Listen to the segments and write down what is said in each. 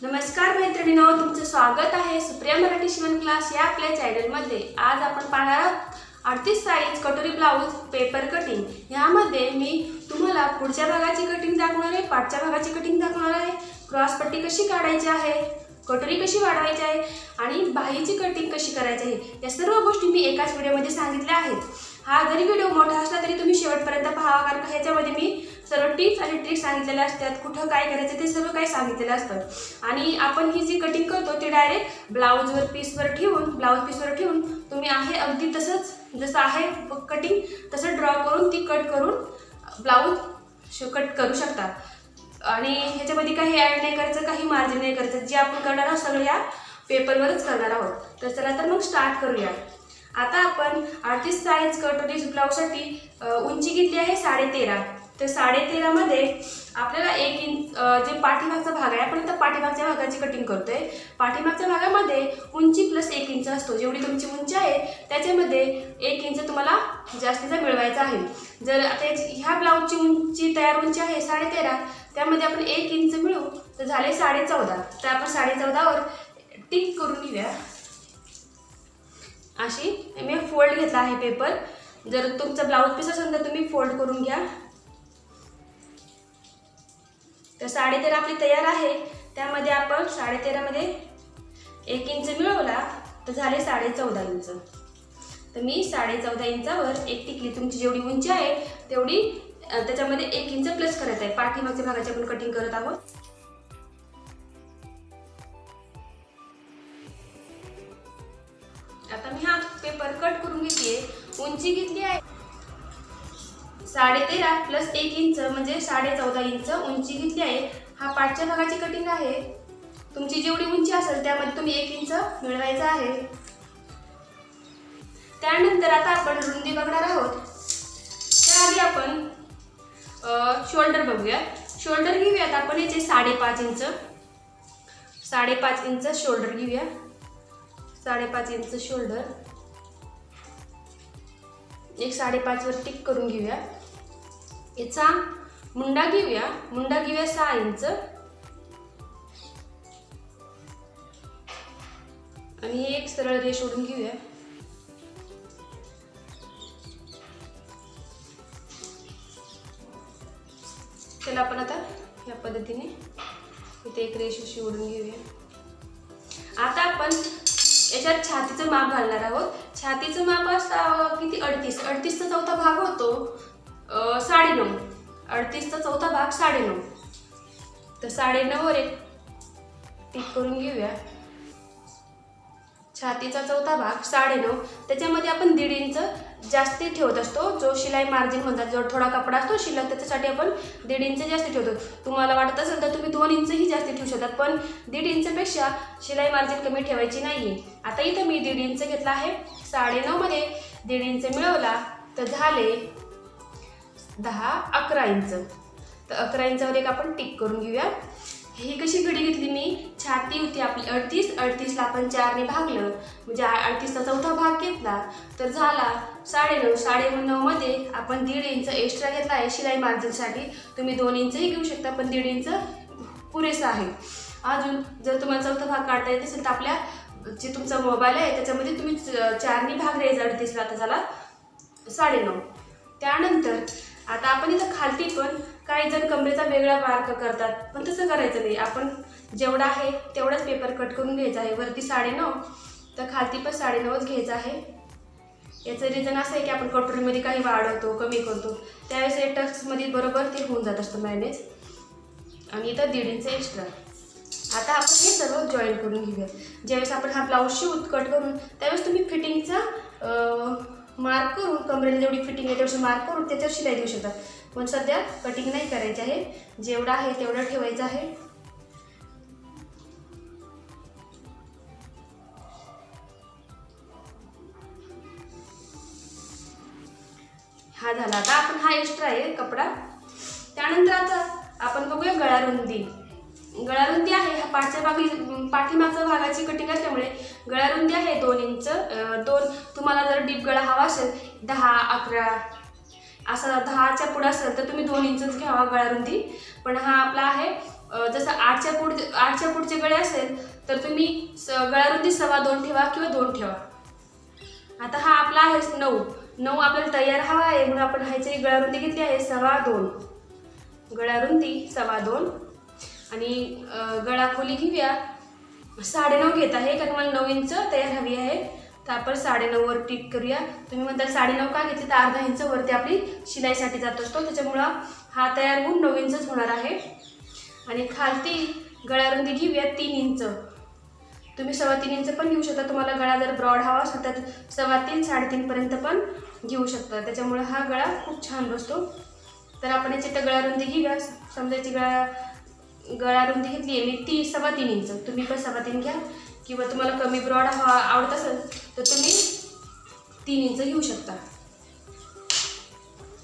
नमस्कार मैत्रिणींनो, तुमचं स्वागत आहे सुप्रिया मराठी शिवण क्लास या आपल्या चॅनलमध्ये। आज आपण पाहणार आहोत 38 साइज कटोरी ब्लाउज पेपर कटिंग। यामध्ये मी तुम्हाला पुढच्या भागाची कटिंग दाखवणार आहे, पाठच्या भागाची कटिंग दाखवणार आहे, क्रॉस पट्टी कशी काढायची आहे, कटोरी कशी वाढवायची आहे आणि बाहीची कटिंग कशी करायची आहे। या सर्व गोष्टी मी एकाच व्हिडिओमध्ये सांगितल्या आहेत। हा जरी व्हिडिओ मोठा असला तरी तुम्ही शेवटपर्यंत पाहावा, कारण ह्याच्यामध्ये मी सर्व टिप्स आणि ट्रिक्स सांगितलेल्या असतात, कुठं काय करायचं ते सर्व काही सांगितलेलं असतं। आणि आपण ही जी कटिंग करतो ती डायरेक्ट ब्लाउजवर पीसवर ठेवून तुम्ही आहे अगदी तसंच जसं आहे कटिंग तसं ड्रॉ करून ती कट करून ब्लाउज कट करू शकता। आणि ह्याच्यामध्ये काही ॲड नाही करायचं, काही मार्जिन नाही करायचं, जे आपण करणार आहोत सगळं या पेपरवरच करणार आहोत। तर चला तर मग स्टार्ट करूया। आता आपण 38 साइज कटोरी ब्लाउजसाठी उंची घेतली आहे 13.5। तर 13.5 मध्ये आपल्याला 1 इंच जे पाठीमागचा भाग आहे, आपण आता पाठीमागच्या भागाची कटिंग करतोय। पाठीमागच्या भागामध्ये उंची प्लस 1 इंच असतो। जेवढी तुमची उंची आहे त्याच्यामध्ये 1 इंच तुम्हाला जास्तीचा मिळवायचा आहे। जर आता ह्या ब्लाउजची उंची तयार उंची आहे 13.5, त्यामध्ये आपण 1 इंच मिळवू तर झाले 14.5। तर आपण 14.5 वर टिक करून घेऊया। अशी मी फोल्ड घेतला आहे पेपर। जर तुमचा ब्लाउज पीस असेल तर तुम्ही फोल्ड करून घ्या। तर 13.5 आपली तयार आहे। त्यामध्ये आपण 13.5 मध्ये 1 इंच मिळवला तर झाले 14.5 इंच। तर मी 14.5 इंचावर एक टिकली। तुमची जेवढी उंची आहे तेवढी त्याच्यामध्ये 1 इंच प्लस करायचं आहे। पाठीमागच्या भागाची आपण कटिंग करत आहोत। आता मी हा पेपर कट करून घेतलीये। उंची घेतली आहे 13.5 प्लस 1 इंच म्हणजे 14.5 इंच उंची घेतली आहे। हा पाठच्या भागाची कटिंग आहे। तुमची जेवढी उंची असेल त्यामध्ये तुम्ही 1 इंच मिळवायचा आहे। त्यानंतर आता आपण रुंदी बघणार आहोत। त्याआधी आपण शोल्डर बघूया। शोल्डर घेऊयात आपण याचे 5.5 इंच। 5.5 इंच शोल्डर घेऊया। 5.5 इंच शोल्डर, एक 5.5 वर टिक करून घेऊया। याचा मुंडा घेऊया। मुंडा घेऊया 6 इंच आणि एक सरळ रेष ओढून घेऊया। त्याला आपण आता या पद्धतीने इथे एक रेष अशी ओढून घेऊया। आता आपण याच्यात छातीचं माप घालणार आहोत। छातीचं माप असतं किती 38 चा चौथा भाग होतो 9.5। 38 चा चौथा भाग 9.5। तर 9.5 वर एक टिक करून घेऊया। छातीचा चौथा भाग 9.5, त्याच्यामध्ये आपण 1.5 इंच जास्ती ठेवत असतो। जो शिलाई मार्जिन म्हणतात, जो थोडा कपडा असतो शिल्लक त्याच्यासाठी आपण 1.5 इंच जास्ती ठेवतो। तुम्हाला वाटत असेल तर तुम्ही 2 इंचही जास्ती ठेवू शकतात, पण 1.5 इंचपेक्षा शिलाई मार्जिन कमी ठेवायची नाहीये। आता इथं मी 1.5 इंच घेतला आहे। 9.5 मध्ये 1.5 इंच मिळवला तर झाले 11 इंच। तर 11 इंचावर एक आपण टिक करून घेऊया। ही कशी घडी घेतली मी, छाती होती आपली 38 ला आपण 4 ने भागलं म्हणजे 38 चा चौथा भाग घेतला तर झाला 9.5। 9.5 मध्ये आपण 1.5 इंच एक्स्ट्रा घेतला आहे शिलाई मार्जिनसाठी। तुम्ही 2 इंचही घेऊ शकता, पण 1.5 इंच पुरेसा आहे। अजून जर तुम्हाला चौथा भाग काढता येत असेल तर आपल्या जे तुमचा मोबाईल आहे त्याच्यामध्ये तुम्ही 4 ने भाग द्यायचा 38 ला, तर झाला 9.5। त्यानंतर आता आपण इथं खालती पण काही जण कमरेचा वेगळा मार्क करतात, पण तसं करायचं नाही। आपण जेवढा आहे तेवढाच पेपर कट करून घ्यायचा आहे। वरती 9.5 तर खालती पण 9.5च घ्यायचं आहे। याचं रिझन असं आहे की आपण कटोरीमध्ये काही वाढवतो कमी करतो त्यावेळेस हे टक्समध्ये बरोबर ते होऊन जात असतं मॅनेज। आणि इथं 1.5 इंच एक्स्ट्रा। आता आपण हे सर्व जॉईन करून घेऊया। ज्यावेळेस आपण हा ब्लाऊज शिवून कट करून त्यावेळेस तुम्ही फिटिंगचा मार्क करून कमरेला जेवढी फिटिंग आहे तेवढी मार्क करून त्याच्यावर शिलाई देऊ शकतात, पण सध्या कटिंग नाही करायची आहे। जेवढा आहे तेवढं ठेवायचं आहे। हा झाला। आता आपण हा एक्स्ट्रा आहे कपडा। त्यानंतर आता आपण बघूया गळा रुंदी। गळा रुंदी आहे हा पाठीमागच्या भागाची कटिंग असल्यामुळे गळा रुंदी आहे 2 इंच। तुम्हाला जर डीप गळा हवा असेल 10, 11 असा 10च्या पुढे असेल तर तुम्ही 2 इंचच घ्यावा गळा रुंदी, पण हा आपला आहे जसं 8च्या पुढचे गळे असेल तर तुम्ही गळारुंदी 2.25 ठेवा किंवा 2 ठेवा. आता हा आपला आहे 9 आपल्याला तयार हवा आहे म्हणून आपण ह्याची गळारुंदी घेतली आहे 2.25. गळारुंदी 2.25 आणि गळा खोली घेऊया 9.5 घेत आहे कारण मला 9 इंच तयार हवी आहे. तर आपण 9.5 वर टिक करूया. तुम्ही म्हणताल 9.5 का घेतली तर अर्धा इंच वरती आपली शिलाईसाठी जात असतो, त्याच्यामुळं हा तयार होऊन 9 इंचच होणार आहे. आणि खालती गळारुंदी घेऊया 3 इंच. तुम्ही 3.25 इंच पण घेऊ शकता. तुम्हाला गळा जर ब्रॉड हवा असेल तर 3.25 3.5 पर्यंत पण घेऊ शकता, त्याच्यामुळे हा गळा खूप छान बसतो. तर आपण याची तर गळारुंदी घेऊया. समजा याची गळारुंदी घेतली आहे मी 3.25 इंच. तुम्ही पण 3.25 घ्या किंवा तुम्हाला कमी ब्रॉड हवा आवडत असेल तर तुम्ही 3 इंच घेऊ शकता.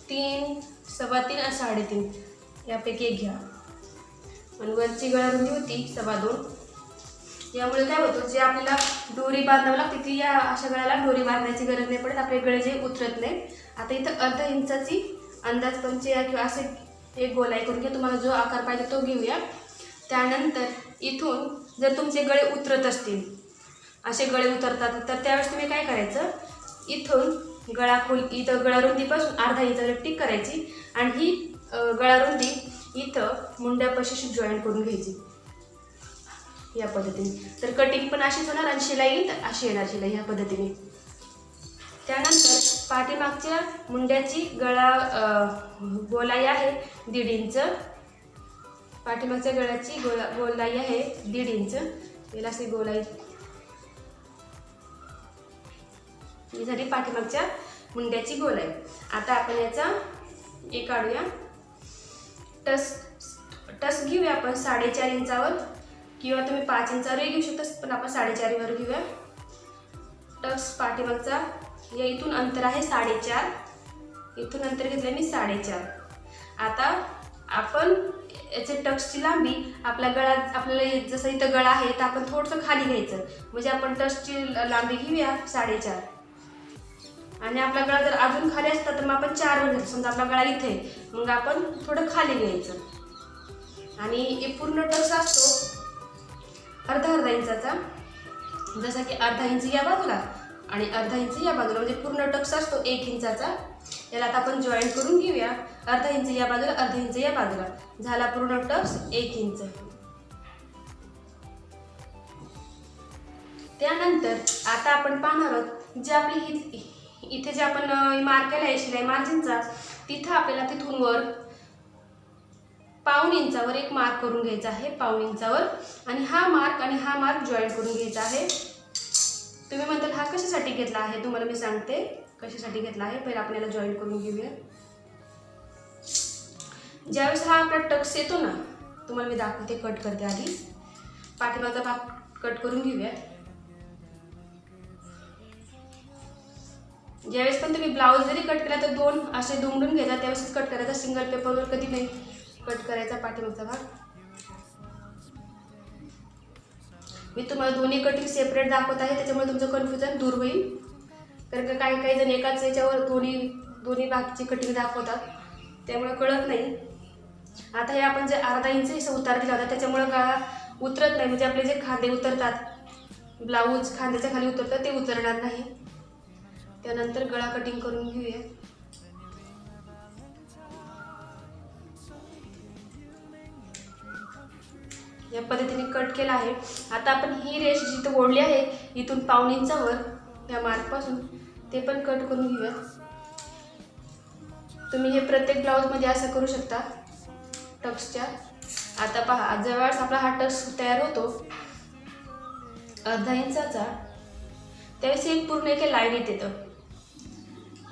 3, 3.25 आणि 3.5 यापैकी एक घ्या. आणि वरची गळारुंदी होती 2.25. यामुळे काय होतं, जे आपल्याला दोरी बांधावं लागते ती या अशा गळ्याला दोरी बांधायची गरज नाही पडत, आपले गळे जे उतरत नाही. आता इथं अर्धा इंचाची अंदाजपंचे किंवा असे एक गोलाई करून घ्या. तुम्हाला जो आकार पाहिजे तो घेऊया. त्यानंतर इथून जर तुमचे गळे उतरत असतील, असे गळे उतरतात, तर त्यावेळेस तुम्ही काय करायचं, इथून इथं गळारुंदीपासून अर्धा इंचावर टिक करायची आणि ही गळारुंदी इथं मुंड्यापाशी जॉईंट करून घ्यायची या पद्धतीने. तर कटिंग पण अशीच होणार आणि शिलाई अशी येणार शिलाई ह्या पद्धतीने. त्यानंतर पाठीमागच्या मुंड्याची गोलाई आहे 1.5 इंच. पाठीमागच्या गळ्याची गोलाई आहे 1.5 इंच. याला अशी गोलाई ही झाली पाठीमागच्या मुंड्याची गोलाई. आता आपण याचा एक काढूया. टस घेऊया आपण 4.5 इंचावर किंवा तुम्ही 5 इंचावरही घेऊ शकता, पण आपण 4.5 वर घेऊया. टक्स पाठीमागचा या इथून अंतर आहे 4.5. इथून अंतर घेतलं मी 4.5. आता आपण याचे टक्सची लांबी आपल्याला जसं इथं गळा आहे तर आपण थोडंसं खाली घ्यायचं, म्हणजे आपण टक्सची लांबी घेऊया 4.5. आणि आपला गळा जर अजून खाली असता तर मग आपण 4 वर घ्यायचं. समजा आपला गळा इथे, मग आपण थोडं खाली घ्यायचं. आणि पूर्ण टक्स असतो अर्धा इंचाचा, जसा की अर्धा इंच या बाजूला आणि अर्धा इंच या बाजूला, म्हणजे पूर्ण टक्स असतो 1 इंचाचा. याला आता आपण जॉईंट करून घेऊया. अर्धा इंच या बाजूला, अर्धा इंच या बाजूला, झाला पूर्ण टक्स 1 इंच. त्यानंतर आता आपण पाहणार आहोत जे आपली इथे जे आपण मार्क केला आहे शिलाई मार्जिनचा, तिथं आपल्याला तिथून वर 1.5 इंचावर एक मार्क करून घ्यायचा आहे. 1.5 इंचावर आणि हा मार्क जॉईंट करून घ्यायचा आहे. तुम्ही म्हणताल हा कशासाठी घेतला आहे, तुम्हाला मी सांगते कशासाठी घेतला आहे. पहिले आपण याला जॉईंट करून घेऊया. ज्यावेळेस हा आपला टक्स येतो ना, तुम्हाला मी दाखवते, कट करते आधी. पाठीमागचा भाग कट करून घेऊया. ज्यावेळेस पण तुम्ही ब्लाऊज जरी कट केला तर 2 असे दुमडून घ्यायचा, त्यावेळेस कट करायचा. सिंगल पेपरवर कधी नाही कट करायचा पाठीमागचा भाग. मी तुम्हाला दोन्ही कटिंग सेपरेट दाखवत आहे, त्याच्यामुळे तुमचं कन्फ्युजन दूर होईल. कारण का काही जण एकाच याच्यावर दोन्ही भागची कटिंग दाखवतात, त्यामुळे कळत नाही. आता हे आपण जे अर्धा इंच उतार दिला होता त्याच्यामुळे गळा उतरत नाही, म्हणजे आपले जे खांदे उतरतात, ब्लाऊज खांद्याच्या खाली उतरतात ते उतरणार नाही. त्यानंतर गळा कटिंग करून घेऊया. या पद्धतीने कट केला आहे. आता आपण ही रेष जिथं ओढली आहे इथून 1.5 इंचावर या मार्कपासून ते पण कट करून घेऊया. तुम्ही हे प्रत्येक ब्लाऊजमध्ये असं करू शकता टक्सच्या. आता पहा, जवळच आपला हा टक्स तयार होतो अर्धा इंचाचा, त्यावेळेस एक पूर्ण एक लाईन येतं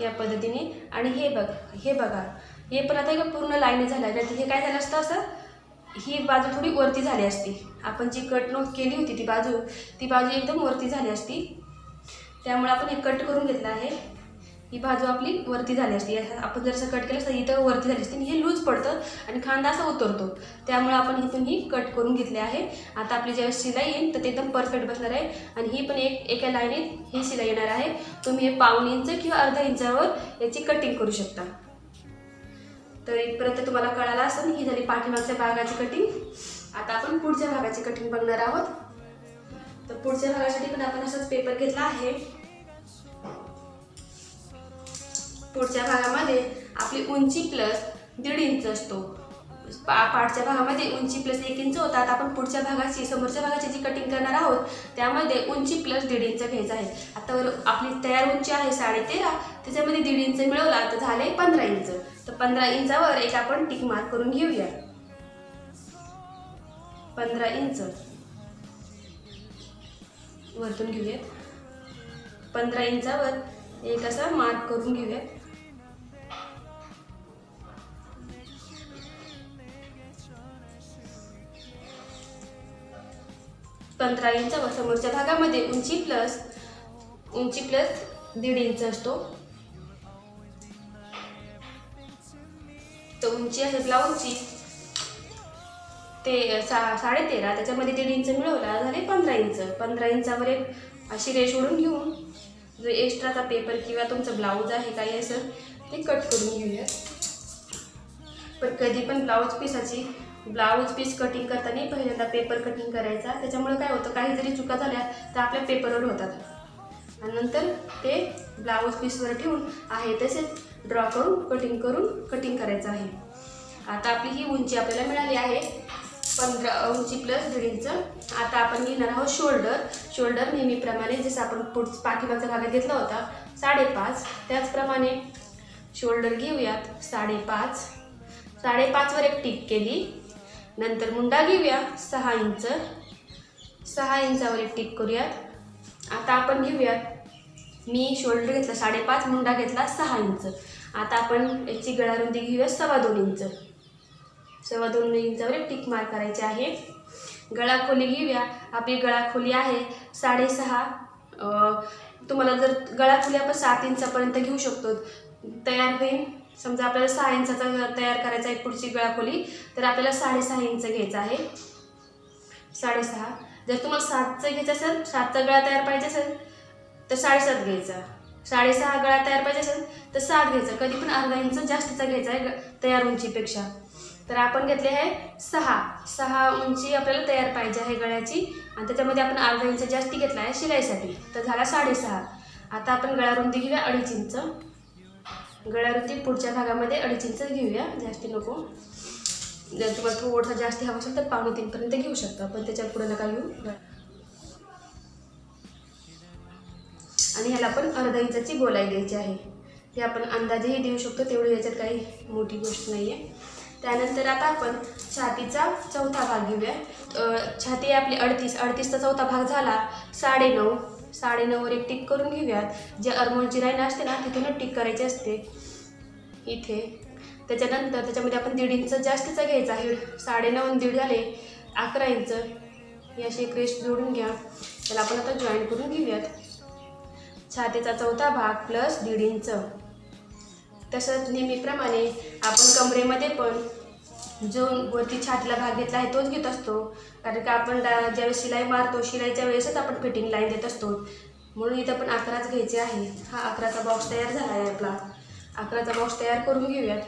या पद्धतीने. आणि हे बघा हे पण आता एक पूर्ण लाईन झालं आहे. हे काय झालं असतं, असं ही बाजू थोडी वरती झाली असती. आपण जी कट नोट केली होती ती बाजू एकदम वरती झाली असती, त्यामुळे आपण हे कट करून घेतलं आहे. ही बाजू आपली वरती झाली असती. आपण जर असं कट केलं तर इथं वरती झाली असती. हे लूज पडतं आणि खांदा असा उतरतो, त्यामुळे आपण इथून ही कट करून घेतले आहे. आता आपली ज्यावेळेस शिलाई येईल तर ते एकदम परफेक्ट बसणार आहे. आणि ही पण एका लाईनीत ही शिलाई येणार आहे. तुम्ही हे 1.5 इंच किंवा अर्धा इंचावर याची कटिंग करू शकता. तर इथपर्यंत तुम्हाला कळालं असेल. ही झाली पाठीमागच्या भागाची कटिंग. आता आपण पुढच्या भागाची कटिंग बघणार आहोत. तर पुढच्या भागासाठी पण आपण असाच पेपर घेतला आहे. पुढच्या भागामध्ये आपली उंची प्लस 1.5 इंच असतो. पाठच्या भागामध्ये उंची प्लस 1 इंच होता. आता आपण पुढच्या भागाची समोरच्या भागाची जी कटिंग करणार आहोत त्यामध्ये उंची प्लस 1.5 इंच घ्यायचं आहे. आता आपली तयार उंची आहे 13.5, त्याच्यामध्ये 1.5 इंच मिळवला तर झाले 15 इंच. तर 15 इंचावर एक आपण टिक मार्क करून घेऊया. 15 इंच वरतून घेऊयात. 15 इंचावर एक असा मार्क करून घेऊयात. पंधरा इंचावर समोरच्या भागामध्ये उंची प्लस 1.5 इंच असतो. तर उंची आहे ब्लाऊजची ते 13.5, त्याच्यामध्ये 1.5 इंच मिळवला झाले 15 इंच. 15 इंचावर एक अशी रेष ओढून घेऊन जो एक्स्ट्राचा पेपर किंवा तुमचं ब्लाऊज आहे काही असेल ते कट करून घेऊया. पण कधी पण ब्लाऊज पीस कटिंग करताना पहिल्यांदा पेपर कटिंग करायचा. त्याच्यामुळे काय होतं, काही जरी चुका झाल्या तर आपल्या पेपरवर होतात आणि नंतर ते ब्लाऊज पीसवर ठेवून आहे तसेच ड्रॉ करून कटिंग करायचं आहे. आता आपली ही उंची आपल्याला मिळाली आहे 15 उंची प्लस 1.5 इंच. आता आपण घेणार आहोत शोल्डर नेहमीप्रमाणे जसं आपण पाठीमागच्या भागात घेतला होता 5.5, त्याचप्रमाणे शोल्डर घेऊयात 5.5. 5.5 वर एक टिक केली. नंतर मुंडा घेऊया 6 इंच. 6 इंचावर एक टिक करूयात. आता आपण घेऊयात, मी शोल्डर घेतला 5.5, मुंडा घेतला 6 इंच. आता आपण याची गळा रुंदी घेऊया 2.25 इंच. 2.25 इंचावर एक टिक मार्क करायचे आहे. गळा खोली घेऊया. आपली गळा खोली आहे 6.5. तुम्हाला जर गळा खोली आपण 7 इंचापर्यंत घेऊ शकतो. तयार होईल. समजा आपल्याला 6 इंचाचा तयार करायचा आहे पुढची गळा खोली, तर आपल्याला 6.5 इंच घ्यायचं आहे. 6.5. जर तुम्हाला 7चं घ्यायचं असेल, 7चा गळा तयार पाहिजे असेल तर 7.5 घ्यायचा. 6.5 गळा तयार पाहिजे असेल तर 7 घ्यायचा. कधी पण अर्धा इंच जास्तीचा घ्यायचा आहे तयार उंचीपेक्षा. तर आपण घेतले आहे 6 उंची आपल्याला तयार पाहिजे आहे गळ्याची आणि त्याच्यामध्ये आपण अर्धा इंच जास्ती घेतला आहे शिलाईसाठी, तर झाला 6.5. आता आपण गळा रुंदी घेऊया 2.5 इंच. गळा रुंदी पुढच्या भागामध्ये 2.5 इंच घेऊया, जास्ती नको. जर तुम्हाला थोडंसं जास्ती हवं असेल तर 2.25 पर्यंत घेऊ शकता, पण त्याच्या पुढे नका घेऊ. आणि ह्याला आपण अर्धा इंचाची गोलाई द्यायची आहे. हे आपण अंदाजेही देऊ शकतो, तेवढी याच्यात काही मोठी गोष्ट नाही आहे. त्यानंतर आता आपण छातीचा चौथा भाग घेऊया. छाती आपली 38चा चौथा भाग झाला 9.5 वर एक टिक करून घेऊयात. जे अर्मोलची लाईन असते ना तिथूनच टिक करायची असते इथे. त्याच्यानंतर त्याच्यामध्ये आपण 1.5 इंच जास्तीचा घ्यायचा आहे. 9.5 आणि 1.5 झाले 11 इंच. ही अशी एक रेष जोडून घ्या. त्याला आपण आता जॉईन करून घेऊयात. छातीचा चौथा भाग प्लस 1.5 इंच. तसंच नेहमीप्रमाणे आपण कमरेमध्ये पण जो वरती छातीला भाग घेतला आहे तोच घेत असतो, कारण का आपण ज्यावेळेस शिलाई मारतो शिलाईच्या वेळेसच आपण फिटिंग लाईन देत असतो, म्हणून इथं पण 11च घ्यायचे आहे. हा 11चा बॉक्स तयार झाला आहे आपला. 11चा बॉक्स तयार करून घेऊयात.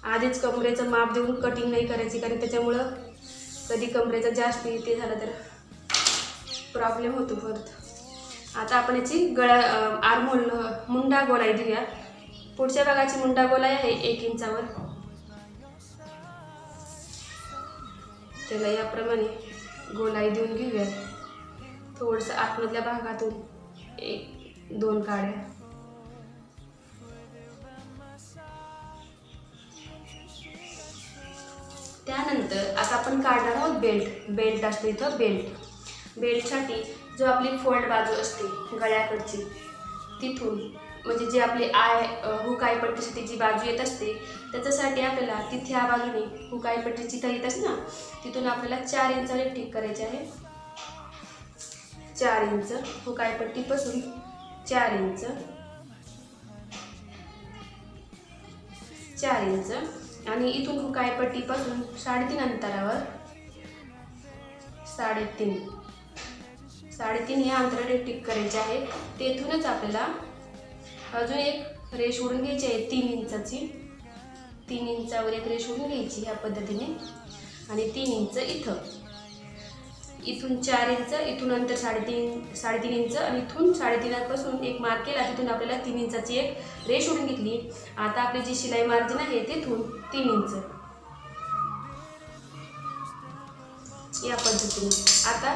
आधीच कमरेचं माप देऊन कटिंग नाही करायची, कारण त्याच्यामुळं कधी कमरेचं जास्त ते झालं तर प्रॉब्लेम होतो परत. आता आपण याची मुंडा गोलाई देऊया. पुढच्या भागाची मुंडा गोलाई आहे 1 इंचावर. त्याला याप्रमाणे गोलाई देऊन घेऊयात. थोडंसं आतमधल्या भागातून 1-2 काड्या. त्यानंतर आता आपण काढणार आहोत बेल्ट असतो इथं. बेल्टसाठी जो आपली फोल्ड बाजू असते गळ्याकडची तिथून, म्हणजे जी आपली हुक आयपट्टीसाठी जी बाजू येत असते त्याच्यासाठी आपल्याला तिथे या बाजूने हुक आयपट्टीची तर येत असते ना, तिथून आपल्याला 4 इंचाला टिक करायचे आहे. 4 इंच हुक आयपट्टीपासून 4 इंच 4 इंच आणि इथून हुक आयपट्टीपासून 3.5 अंतरावर 3.5 या अंतराने टिक करायचे आहे. तेथूनच आपल्याला अजून एक रेष ओढून घ्यायची आहे 3 इंचाची. 3 इंचावर एक रेष ओढून घ्यायची ह्या पद्धतीने आणि 3 इंच इथून 4 इंच, इथून अंतर 3.5 इंच आणि इथून 3.5 पासून एक मार्क केला, तिथून आपल्याला 3 इंचाची एक रेष ओढून घेतली. आता आपली जी शिलाई मार्जिन आहे तिथून 3 इंच या पद्धतीने. आता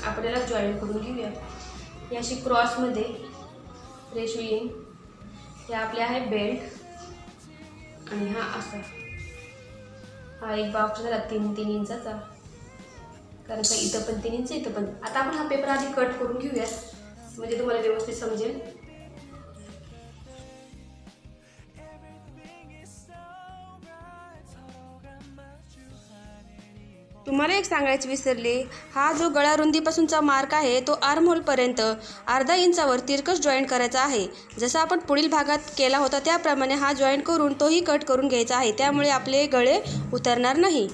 आपल्याला जॉईन करून घेऊया. ही अशी क्रॉसमध्ये रेष येईल. हे आपले आहे बेल्ट आणि हा असा हा एक बॉक्स झाला 3 इंचाचा, कारण का इथं पण 3 इंच इथं पण. आता आपण हा पेपर आधी कट करून घेऊया म्हणजे तुम्हाला व्यवस्थित समजेल. तुम्हाला एक सांगायचे विसरले, हा जो गळा रुंदीपासूनचा मार्क आहे तो आर्महोलपर्यंत अर्धा इंचावर तिरकस जॉईंट करायचा आहे. जसं आपण पुढील भागात केला होता त्याप्रमाणे हा जॉईंट करून तोही कट करून घ्यायचा आहे, त्यामुळे आपले गळे उतरणार नाही.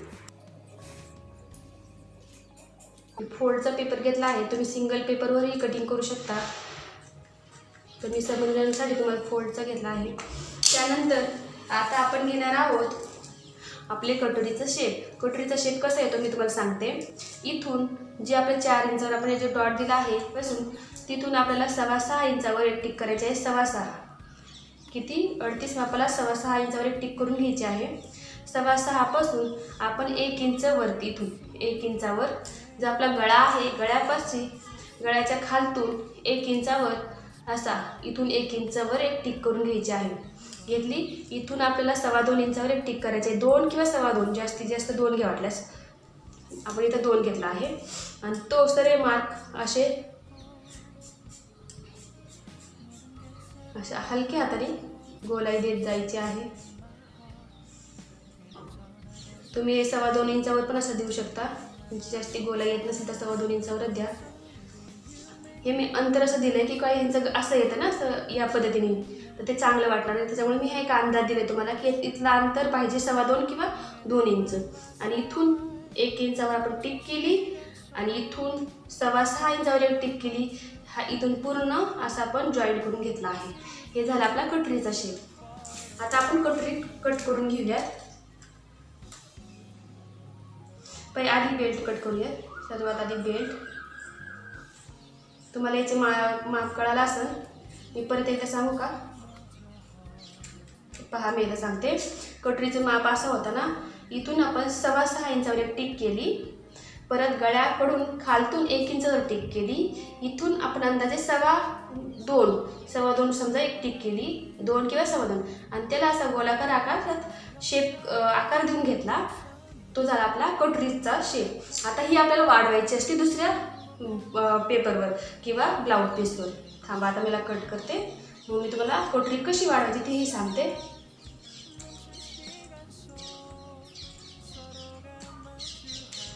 फोल्डचा पेपर घेतला आहे, तुम्ही सिंगल पेपरवरही कटिंग करू शकता, तर मी समजण्यासाठी तुम्हाला फोल्डचा घेतला आहे. त्यानंतर आता आपण घेणार आहोत आपले कटोरीचा शेप. कटोरीचा शेप कसा येतो मी तुम्हाला सांगते. इथून जे आपल्या 4 इंचावर आपण जे डॉट दिला आहे पासून तिथून आपल्याला 6.25 इंचावर एक टिक करायची आहे. 6.25 किती 38 मापाला 6.25 इंचावर एक टिक करून घ्यायची आहे. 6.25 पासून आपण 1 इंच वरती, इथून 1 इंचावर जो आपला गळा आहे गळ्यापाशी गळ्याच्या खालतून 1 इंचावर असा इथून 1 इंचावर एक टिक करून घ्यायची आहे. घेतली. इथून आपल्याला 2.25 इंचावर एक टिक करायचे आहे. 2 किंवा 2.25 जास्तीत जास्त 2 घ्या वाटल्यास. आपण इथं 2 घेतला आहे आणि तो सर्व मार्क असे अशा हलक्या हाताने गोलाई देत जायची आहे. तुम्ही 2.25 इंचावर पण असं देऊ शकता, जास्ती गोलाई येत नसेल तर 2.25 इंचावरच द्या. हे मी अंतर असं दिलं आहे की काही इंच असं येतं ना असं या पद्धतीने, तर ते चांगलं वाटणार नाही, त्याच्यामुळे मी हे एक अंदाज दिले तुम्हाला की इथलं अंतर पाहिजे 2.25 किंवा 2 इंच. आणि इथून 1 इंचावर आपण टिक केली आणि इथून 6.25 इंचावर एक टिक केली. हा इथून पूर्ण असा आपण जॉईंट करून घेतला आहे. हे झालं आपला कटोरीचा शेप. आता आपण कटोरी कट करून घेऊयात. पहिले आधी बेल्ट कट करूयात. सर्वात आधी बेल्ट. तुम्हाला याचे माप कळालं असेल, मी परत एकदा सांगू का? पहा मी एकदा सांगते. कटोरीचं माप असं होतं ना, इथून आपण 6.25 इंचावर एक टिक केली, परत गळ्याकडून खालतून 1 इंचावर टिक केली, इथून आपण अंदाजे 2.25 समजा एक टिक केली, 2 किंवा 2.25 आणि त्याला असा गोलाकार आकारात शेप आकार देऊन घेतला. तो झाला आपला कटोरीचा शेप. आता ही आपल्याला वाढवायची असते दुसऱ्या पेपरवर किंवा ब्लाऊज पीसवर. थांबा आता मला कट करते, मग मी तुम्हाला कटोरी कशी वाढवायची तेही सांगते.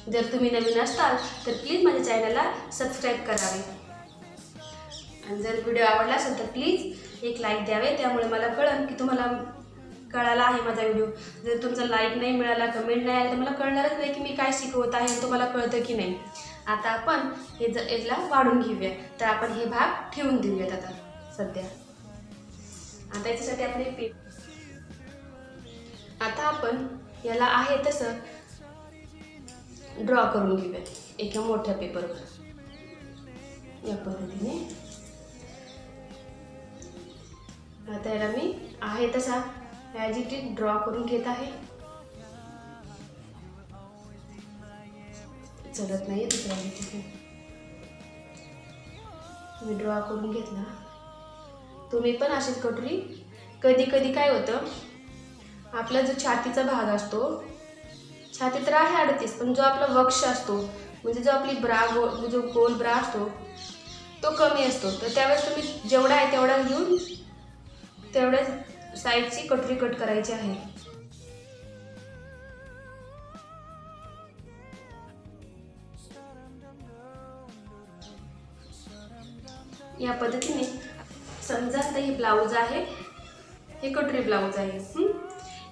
जर तुम्ही नवीन असाल तर प्लीज माझ्या चॅनलला सबस्क्राईब करावे आणि जर व्हिडिओ आवडला असेल तर प्लीज एक लाईक द्यावे, त्यामुळे मला कळेल की तुम्हाला कळाला आहे माझा व्हिडिओ. जर तुमचा लाईक नाही मिळाला, कमेंट नाही आला तर मला कळणारच नाही की मी काय शिकवत आहे आणि तुम्हाला कळतं की नाही. आता आपण हे याला वाढून घेऊया. तर आपण हे भाग ठेवून देऊयात आता सध्या. आता याच्यासाठी आपले आता आपण याला आहे तसं ड्रॉ करून घेऊयात एका मोठ्या पेपरवर या पद्धतीने. आता याला मी आहे तसा ॲज इट इज ड्रॉ करून घेत आहे. चलत नाही दुसऱ्या तिथे मी ड्रॉ करून घेतला. तुम्ही पण अशीच कटोरी. कधी कधी काय होतं, आपला जो छातीचा भाग असतो, छाती तर आहे 38, पण जो आपला वक्ष असतो म्हणजे जो आपली ब्रा जो गोल ब्रा असतो तो कमी असतो. तर त्यावेळेस तुम्ही जेवढा आहे तेवढा घेऊन तेवढ्या साईडची कटोरी कट करायची आहे. या पद्धतीने समजा आता हे ब्लाऊज आहे, हे कटोरी ब्लाऊज आहे.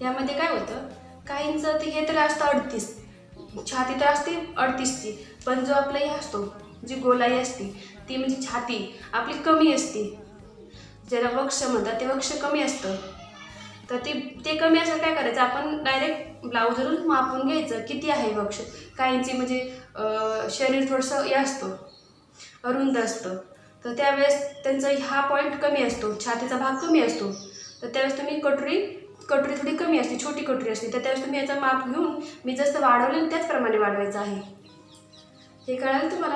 यामध्ये काय होतं, काहींचं ते हे तर असतं 38, छाती तर असते 38ची, पण जो आपला हे असतो जी गोलाई असते ती म्हणजे छाती आपली कमी असते, ज्याला वक्ष म्हणतात ते वक्ष कमी असतं. तर ते कमी असेल काय करायचं, आपण डायरेक्ट ब्लाऊजवरून मापून घ्यायचं किती आहे वक्ष. काहींची म्हणजे शरीर थोडंसं हे असतं, अरुंद असतं, तर त्यावेळेस त्यांचा हा पॉईंट कमी असतो, छातीचा भाग कमी असतो. तर त्यावेळेस तुम्ही कटोरी थोडी कमी असते, छोटी कटोरी असते, तर त्यावेळेस तुम्ही याचं माप घेऊन मी जसं वाढवलं त्याचप्रमाणे वाढवायचं आहे. हे कळालं तुम्हाला.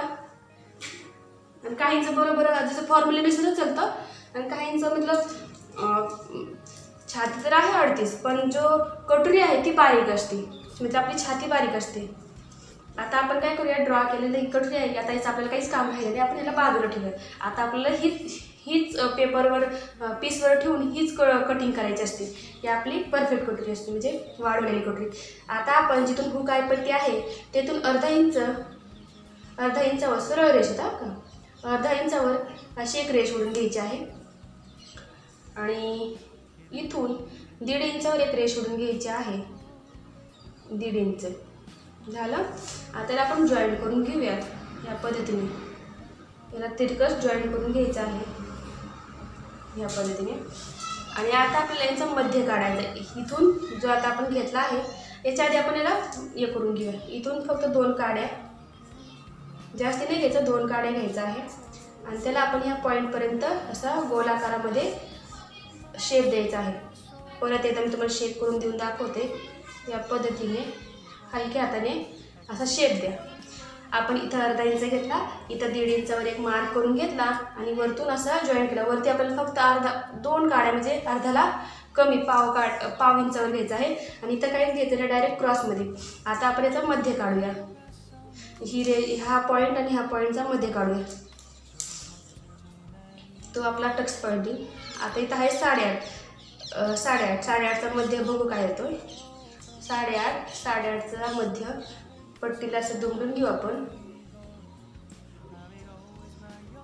आणि काहींचं बरोबर जसं फॉर्म्युलेनुसारच चालतं, आणि काहींचं मतलब छाती तर आहे 38, पण जो कटोरी आहे ती बारीक असते, म्हणजे आपली छाती बारीक असते. आता आपण काय करूया, ड्रॉ केलेलं ही कटोरी आहे, आता याचं आपल्याला काहीच काम राहिलं नाही, आपण याला बाजूला ठेवूया. आता आपल्याला हीच पेपरवर पीसवर ठेवून हीच कटिंग करायची असते. ही आपली परफेक्ट कटोरी असते, म्हणजे वाढवलेली कटोरी. आता आपण जिथून हुक आयपट्टी आहे तेथून अर्धा इंचावर सरळ रेष येतात का, अर्धा इंचावर अशी एक रेष ओढून घ्यायची आहे. आणि इथून 1.5 इंचावर एक रेष ओढून घ्यायची आहे, 1.5 इंच झालं. आता त्याला आपण जॉईंट करून घेऊयात या पद्धतीने. याला तिरकस जॉईंट करून घ्यायचं आहे या पद्धतीने. आणि आता आपल्याला यांचा मध्य काढायचा आहे. इथून जो आता आपण घेतला आहे याच्या आधी आपण याला हे करून घेऊया. इथून फक्त 2 काड्या, जास्ती नाही घ्यायचं, 2 काड्या घ्यायचा आहे. आणि त्याला आपण ह्या पॉईंटपर्यंत असा गोलाकारामध्ये शेप द्यायचा आहे. परत एकदा मी तुम्हाला शेप करून देऊन दाखवते. या पद्धतीने हलक्या हाताने असा शेप द्या. आपण इथं अर्धा इंच घेतला, इथं 1.5 इंचावर एक मार्क करून घेतला आणि वरतून असा जॉईंट केला. वरती आपल्याला फक्त 2 काड्या, म्हणजे अर्ध्याला कमी पाव इंचावर घ्यायचं आहे. आणि इथं काही घ्यायचं डायरेक्ट क्रॉसमध्ये. आता आपण याचा मध्य काढूया. हा पॉईंट आणि ह्या पॉईंटचा मध्य काढूया, तो आपला टक्स पॉईंट येईल. आता इथं आहे 8.5चा मध्य बघू काय येतोय. 8.5चा मध्य पट्टीला असं दुमडून घेऊ आपण.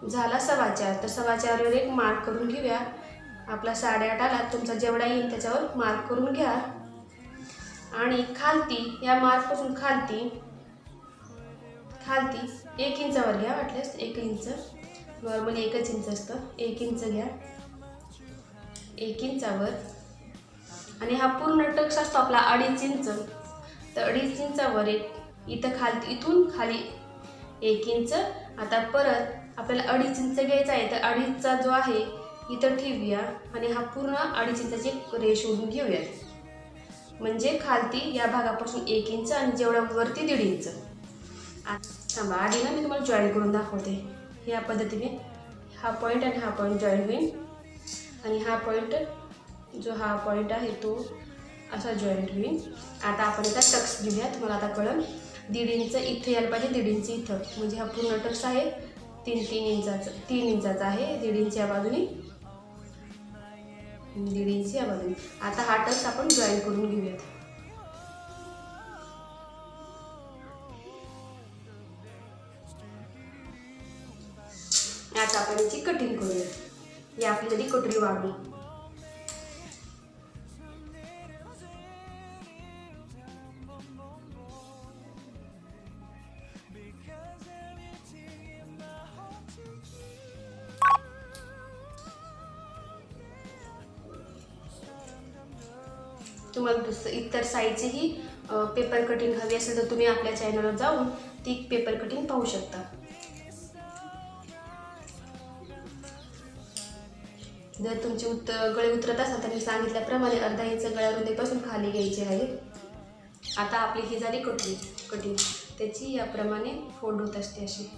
झाला 4.25, तर 4.25वर एक मार्क करून घेऊया. आपला 8.5 आला, तुमचा जेवढा येईल त्याच्यावर मार्क करून घ्या. आणि खालती या मार्कपासून खालती 1 इंचावर घ्या. वाटल्यास 1 इंच, नॉर्मली 1च इंच असतं, 1 इंच घ्या. 1 इंचावर. आणि हा पूर्ण टक्स असतो आपला 2.5 इंच, तर 2.5 इंचावर इथं इथून खाली 1 इंच. आता परत आपल्याला 2.5 इंच घ्यायचा आहे, तर 2.5चा जो आहे इथं ठेवूया. आणि हा पूर्ण 2.5 इंचाची रेष ओढून घेऊया. म्हणजे खालती या भागापासून 1 इंच आणि जेवढा वरती 1.5 इंच. थांबा, आधी ना मी तुम्हाला जॉईन करून दाखवते. या पद्धतीने हा पॉईंट आणि हा पॉईंट जॉईन होईल. आणि हा पॉईंट आहे तो असा जॉईंट होईल. आता आपण याचा टक्स घेऊया, तुम्हाला आता कळलं. 1.5 इंच इथे यायला पाहिजे, 1.5 इंच इथं, म्हणजे हा पूर्ण टक्स आहे 3 इंचाचा आहे. 1.5 इंच या बाजूने, 1.5 इंच या बाजूने. आता हा टक्स आपण जॉईन करून घेऊयात. आता आपण याची कटिंग करूया. या आपली जरी कटोरी वाढू. तुम्हाला इतर साईजचीही पेपर कटिंग हवी असेल तर तुम्ही आपल्या चॅनलवर जाऊन ती पेपर कटिंग पाहू शकता. जर तुमची गळे उतरत असेल तर मी सांगितल्याप्रमाणे अर्धा इंच गळ्यारुंदीपासून खाली घ्यायची आहे. आता आपली ही झाली कटिंग. त्याची याप्रमाणे फोल्ड होत असते, अशी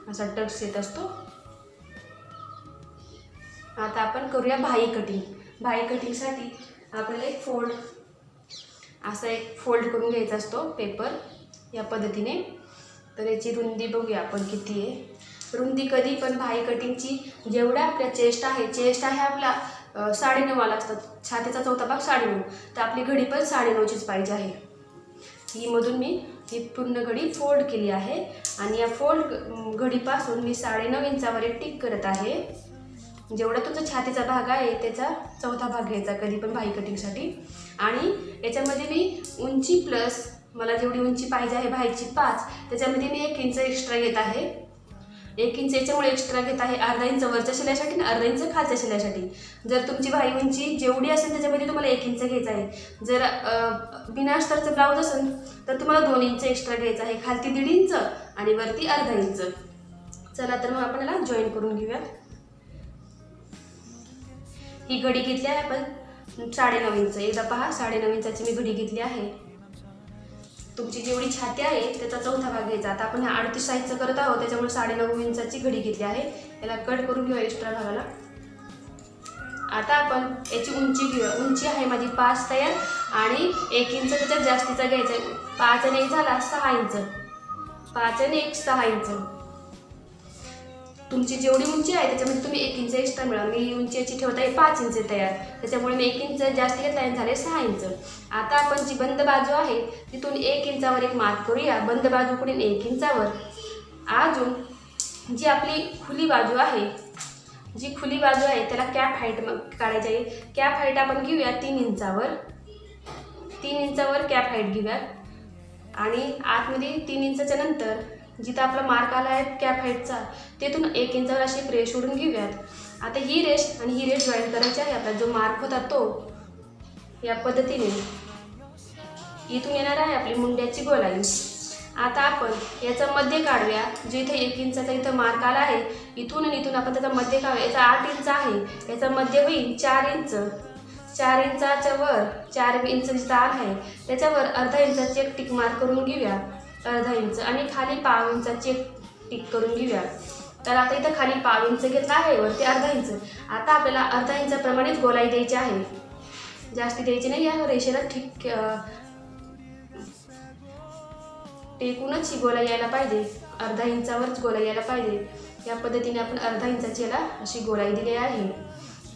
असा टक्स येत असतो. आता आपण करूया भाई कटिंग. भाई कटिंगसाठी आपल्याला एक फोल्ड करून घ्यायचा असतो पेपर या पद्धतीने. तर याची रुंदी बघूया आपण किती आहे. रुंदी कधी पण भाई कटिंगची जेवढा आपल्या चेस्ट आहे आपला 9.5 वाला असतात. छातीचा चौथा भाग 9.5, तर आपली घडी पण 9.5चीच पाहिजे आहे. ही मधून मी ही पूर्ण घडी फोल्ड केली आहे. आणि या फोल्ड घडीपासून मी 9.5 इंचावर एक टिक करत आहे. जेवढा तुमचा छातीचा भाग आहे त्याचा चौथा भाग घ्यायचा कधी पण भाई कटिंगसाठी. आणि याच्यामध्ये मी उंची प्लस मला जेवढी उंची पाहिजे आहे भाईची 5, त्याच्यामध्ये मी 1 इंच एक्स्ट्रा घेत आहे. 1 इंच याच्यामुळे एक्स्ट्रा घेत आहे, अर्धा इंच वरच्या शिलाईसाठी आणि अर्धा इंच खालच्या शिलाईसाठी. जर तुमची बाही उंची जेवढी असेल त्याच्यामध्ये तुम्हाला 1 इंच घ्यायचं आहे. जर बिना अस्तरचं ब्लाऊज असेल तर तुम्हाला 2 इंच एक्स्ट्रा घ्यायचं आहे, खालती 1.5 इंच आणि वरती अर्धा इंच. चला तर मग आपण याला जॉईन करून घेऊया. ही घडी घेतली आहे आपण 9.5 इंच. एकदा पहा, 9.5 इंचाची मी घडी घेतली आहे. तुमची जेवढी छाती आहे त्याचा चौथा भाग घ्यायचा. आता आपण 38 साईजचं करत आहोत त्याच्यामुळे 9.5 इंचाची घडी घेतली आहे. याला कट करून घेऊया एक्स्ट्रा भागाला. आता आपण याची उंची घेऊया. उंची आहे माझी 5 तयार आणि 1 इंच त्याच्यात जास्तीचा घ्यायचा आहे. 5 आणि 1 झाला 6 इंच. 5 आणि 1 6 इंच. तुमची जेवढी उंची आहे त्याच्यामध्ये तुम्ही 1 इंच एक्स्ट्रा मिळवा. मी उंची याची ठेवत आहे 5 इंच तयार, त्याच्यामुळे मी 1 इंच जास्त घेतला आहे, झाले 6 इंच. आता आपण जी बंद बाजू आहे तिथून 1 इंचावर एक मार्क करूया. बंद बाजूकडून 1 इंचावर. अजून जी आपली खुली बाजू आहे, त्याला कॅप हाईट काढायची आहे. कॅप हाईट आपण घेऊया 3 इंचावर. 3 इंचावर कॅप हाईट घेऊया आणि आतमध्ये 3 इंचाच्या नंतर जिथं आपला मार्क आला आहे कॅप हाईटचा तेथून 1 इंचावर अशी एक रेष ओढून घेऊयात. आता ही रेष आणि ही रेष जॉईन करायची आहे. आपला जो मार्क होता तो या पद्धतीने इथून येणार आहे आपली मुंड्याची गोलाई. आता आपण याचा मध्य काढूया. जो इथे 1 इंचाचा इथं मार्क आला आहे इथून आणि इथून आपण त्याचा मध्य काढूया. याचा 8 इंच आहे, याचा मध्य होईल 4 इंच. 4 इंचाच्या वर 4 इंच जिथं आहे त्याच्यावर अर्धा इंचाची एक टिक मार्क करून घेऊया. अर्धा इंच आणि खाली पाव इंचाची एक टिक करून घेऊया. तर आता इथं खाली पाव इंच घेतला आहे, वरती अर्धा इंच. आता आपल्याला अर्धा इंचाप्रमाणेच गोलाई द्यायची आहे, जास्ती द्यायची नाही. या रेषेला टेकूनच ही गोलाई यायला पाहिजे, अर्धा इंचावरच गोलाई यायला पाहिजे. या पद्धतीने आपण अर्धा इंचाची याला अशी गोलाई दिली आहे.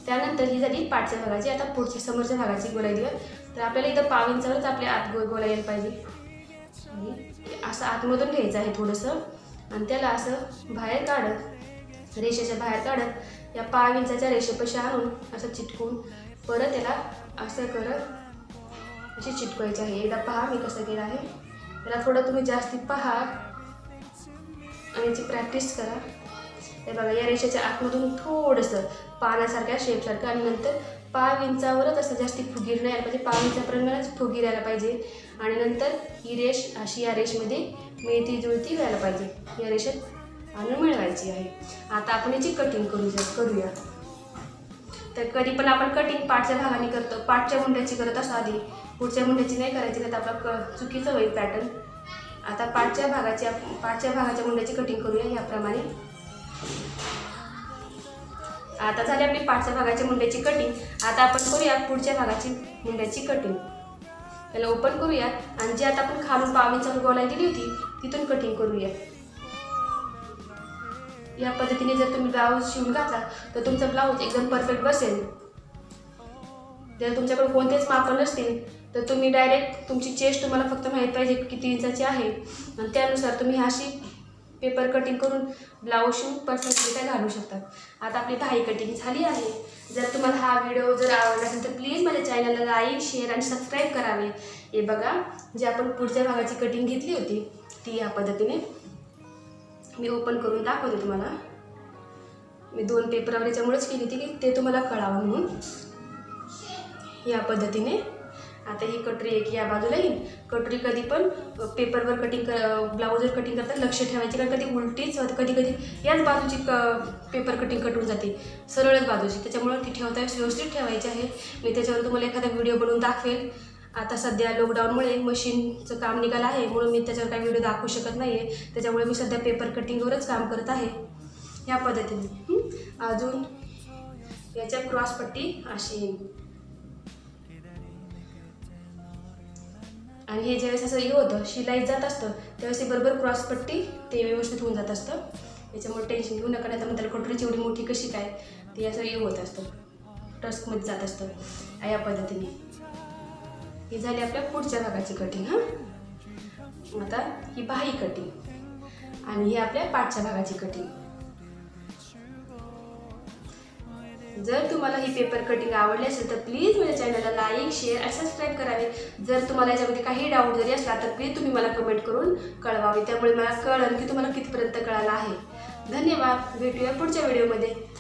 त्यानंतर ही झाली पाठच्या भागाची. आता पुढच्या समोरच्या भागाची गोलाई दिली. तर आपल्याला इथं पाव इंचावरच आपल्या आत गोलाई यायला पाहिजे. असं आतमधून घ्यायचं आहे थोडंसं आणि त्याला असं बाहेर काढत, रेषेच्या बाहेर काढत या पाव इंचाच्या रेषेपाशी आणून असं चिटकून परत याला असं करत अशी चिटकवायची आहे. एकदा पहा मी कसं केलं आहे. त्याला थोडं तुम्ही जास्ती पहा आणि याची प्रॅक्टिस करा. हे बघा, या रेषेच्या आतमधून थोडंसं पाण्यासारख्या शेपसारखं आणि नंतर पाव इंचावरच असं जास्ती फुगीर नाही यायला पाहिजे, पाव इंचाप्रमाणेच फुगीर यायला पाहिजे. आणि नंतर ही रेष अशी या रेषमध्ये मिळती जुळती व्हायला पाहिजे. या रेषेत आणून मिळवायची आहे. आता आपण याची कटिंग करूया. तर कधी पण आपण कटिंग पाठच्या भागाने करतो, पाठच्या मुंड्याची करत असतो आधी, पुढच्या मुंड्याची नाही करायची, तर आपला चुकीचं होईल पॅटर्न. आता पाठच्या भागाच्या मुंड्याची कटिंग करूया याप्रमाणे. आता झाली आपली पाठच्या भागाच्या मुंड्याची कटिंग. आता आपण करूया पुढच्या भागाची मुंड्याची कटिंग. त्याला ओपन करूया आणि जी आता आपण खालून पाव इंचावर गोलाई दिली होती तिथून कटिंग करूया. या पद्धतीने जर तुम्ही ब्लाऊज शिवून घातला तर तुमचा ब्लाऊज एकदम परफेक्ट बसेल. जर तुमच्याकडे कोणतेच माप नसतील तर तुम्ही डायरेक्ट तुमची चेस्ट तुम्हाला फक्त माहीत पाहिजे किती इंचाची आहे आणि त्यानुसार तुम्ही अशी पेपर कटिंग करून ब्लाऊज शिवून परफेक्टरित्या घालू शकता. आता आपली बाही कटिंग झाली आहे. जर तुम्हाला हा व्हिडिओ जर आवडला असेल तर प्लीज माझ्या चॅनलला लाईक, शेअर आणि सबस्क्राईब करावे. हे बघा, जे आपण पुढच्या भागाची कटिंग घेतली होती ती या पद्धतीने मी ओपन करून दाखवते तुम्हाला. मी 2 पेपरावर याच्यामुळेच केली होती की ते तुम्हाला कळावं म्हणून. या पद्धतीने आता ही कटोरी एक या बाजूला येईल. कटोरी कधी पण पेपरवर ब्लाऊजवर कटिंग करताना लक्ष ठेवायची, कारण कधी उलटीच कधी याच बाजूची पेपर कटिंग कटून जाते, सरळच बाजूची. त्याच्यामुळे ती ठेवता व्यवस्थित ठेवायची आहे. मी त्याच्यावर तुम्हाला एखादा व्हिडिओ बनवून दाखवेल. आता सध्या लॉकडाऊनमुळे मशीनचं काम निघालं आहे म्हणून मी त्याच्यावर काही व्हिडिओ दाखवू शकत नाही आहे. त्याच्यामुळे मी सध्या पेपर कटिंगवरच काम करत आहे या पद्धतीने. अजून याच्या क्रॉसपट्टी अशी येईल आणि हे ज्यावेळेस असं हे होतं शिलाई जात असतं त्यावेळेस बरोबर क्रॉसपट्टी ते व्यवस्थित होऊन जात असतं. याच्यामुळे टेन्शन घेऊ नका. नाही तर मग त्याला कटोरीची एवढी मोठी कशी काय ती असं हे होत असतं, टस्कमध्ये जात असतं. या पद्धतीने ही झाली आपल्या पुढच्या भागाची कटिंग. आता ही बाही कटिंग आणि ही आपल्या पाठच्या भागाची कटिंग. जर तुम्हाला ही पेपर कटिंग आवडली असेल तर प्लीज माझ्या चॅनलला लाईक, शेअर आणि सबस्क्राईब करावे. जर तुम्हाला याच्यामध्ये काही डाऊट जरी असला तर प्लीज तुम्ही मला कमेंट करून कळवावे, त्यामुळे मला कळेल की तुम्हाला कितपर्यंत कळालं आहे. धन्यवाद. भेटूया पुढच्या व्हिडिओमध्ये.